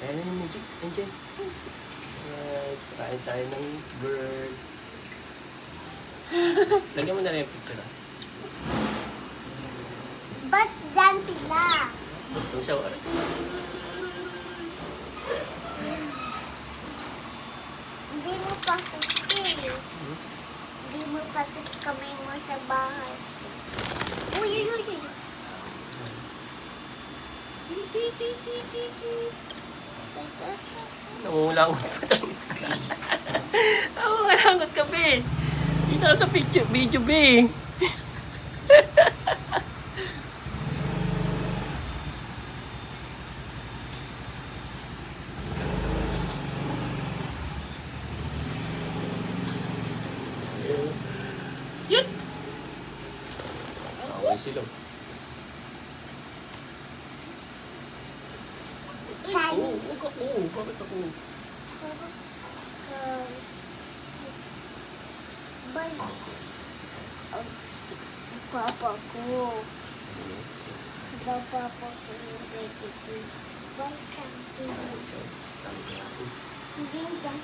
Ayan na yung magic. Andiyan. Alright. Kain tayo ng bird. Lagyan mo na rin yung picture ah. Ba't dyan sila? Yung shower. Hindi mo pasok Hindi mo pasok kami mo sa bahay. Uy, uy, uy. Nangungulangot pa ito isa. Nangungulangot ka, be. Dito sa picture, video, be. Yun! Away sila. Ay, oo, huwag ako. Bakit ako? Papa ko. Papa ko yung baby ko. Why something? Hindi dyan.